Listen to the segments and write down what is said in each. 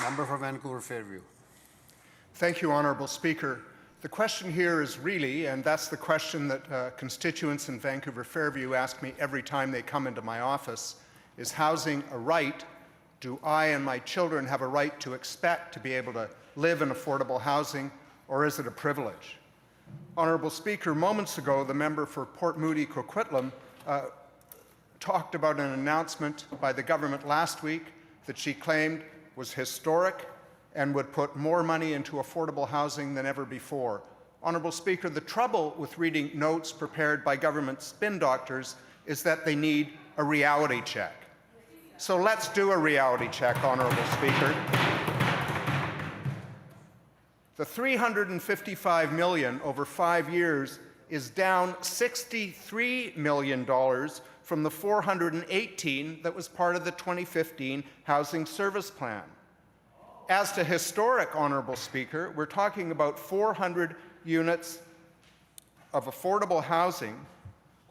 Member for Vancouver-Fairview. Thank you, Honourable Speaker. The question here is really, and that's the question that constituents in Vancouver-Fairview ask me every time they come into my office, is housing a right? Do I and my children have a right to expect to be able to live in affordable housing, or is it a privilege? Honourable Speaker, moments ago, the member for Port Moody, Coquitlam, talked about an announcement by the government last week that she claimed was historic and would put more money into affordable housing than ever before. Honourable Speaker, the trouble with reading notes prepared by government spin doctors is that they need a reality check. So let's do a reality check, Honourable Speaker. The $355 million over 5 years is down $63 million from the $418 that was part of the 2015 Housing Service Plan. As to historic, Honourable Speaker, we're talking about 400 units of affordable housing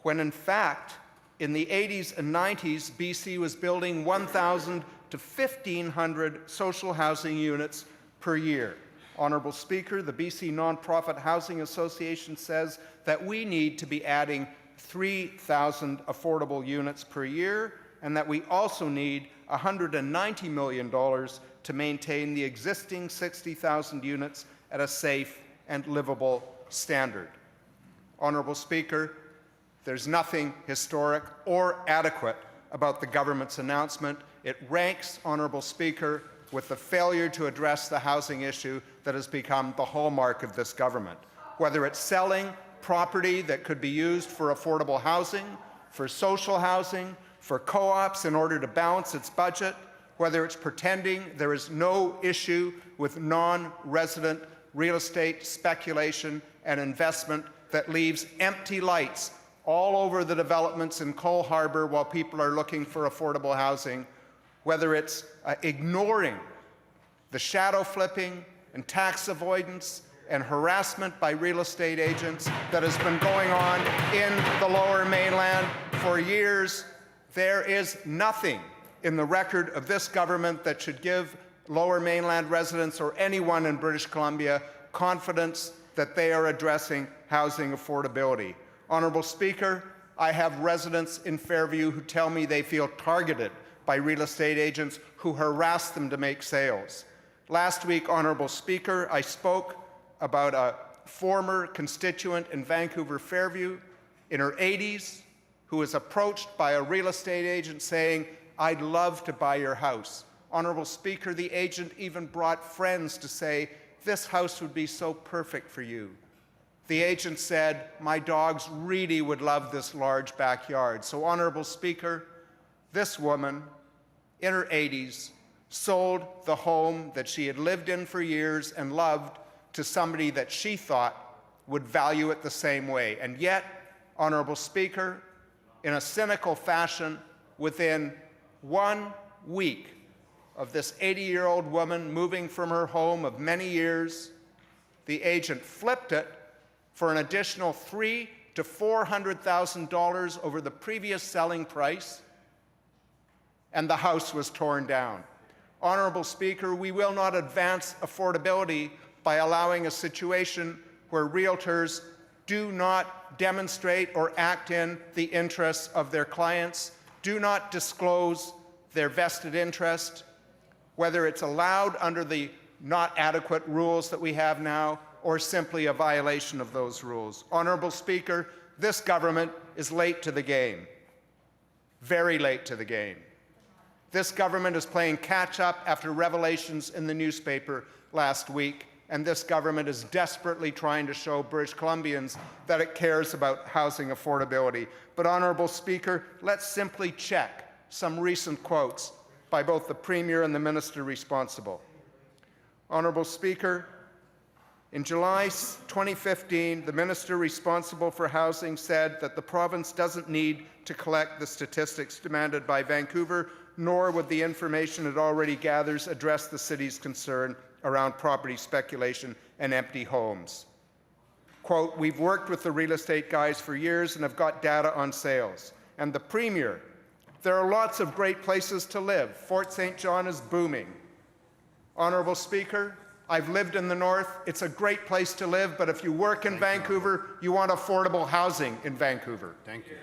when, in fact, in the 80s and 90s, BC was building 1,000 to 1,500 social housing units per year. Honourable Speaker, the BC Nonprofit Housing Association says that we need to be adding 3,000 affordable units per year, and that we also need $190 million to maintain the existing 60,000 units at a safe and livable standard. Honourable Speaker, there's nothing historic or adequate about the government's announcement. It ranks, Honourable Speaker, with the failure to address the housing issue that has become the hallmark of this government. Whether it's selling property that could be used for affordable housing, for social housing, for co-ops in order to balance its budget, whether it's pretending there is no issue with non-resident real estate speculation and investment that leaves empty lights all over the developments in Cole Harbour while people are looking for affordable housing, whether it's ignoring the shadow flipping and tax avoidance and harassment by real estate agents that has been going on in the Lower Mainland for years. There is nothing in the record of this government that should give Lower Mainland residents or anyone in British Columbia confidence that they are addressing housing affordability. Honourable Speaker, I have residents in Fairview who tell me they feel targeted by real estate agents who harass them to make sales. Last week, Honourable Speaker, I spoke about a former constituent in Vancouver-Fairview in her 80s who was approached by a real estate agent saying, "I'd love to buy your house." Honourable Speaker, the agent even brought friends to say, "This house would be so perfect for you." The agent said, "My dogs really would love this large backyard." So, Honourable Speaker, this woman in her 80s sold the home that she had lived in for years and loved to somebody that she thought would value it the same way. And yet, Honourable Speaker, in a cynical fashion, within 1 week of this 80-year-old woman moving from her home of many years, the agent flipped it for an additional $300,000 to $400,000 over the previous selling price, and the house was torn down. Honourable Speaker, we will not advance affordability by allowing a situation where realtors do not demonstrate or act in the interests of their clients, do not disclose their vested interest, whether it's allowed under the not adequate rules that we have now or simply a violation of those rules. Honourable Speaker, this government is late to the game, very late to the game. This government is playing catch-up after revelations in the newspaper last week, and this government is desperately trying to show British Columbians that it cares about housing affordability. But, Honourable Speaker, let's simply check some recent quotes by both the Premier and the Minister responsible. Honourable Speaker, in July 2015, the Minister responsible for housing said that the province doesn't need to collect the statistics demanded by Vancouver, nor would the information it already gathers address the city's concern around property speculation and empty homes. Quote, "We've worked with the real estate guys for years and have got data on sales." And the Premier, "There are lots of great places to live. Fort St. John is booming. Honourable Speaker, I've lived in the North. It's a great place to live, but if you work in Vancouver, you want affordable housing in Vancouver. Thank you.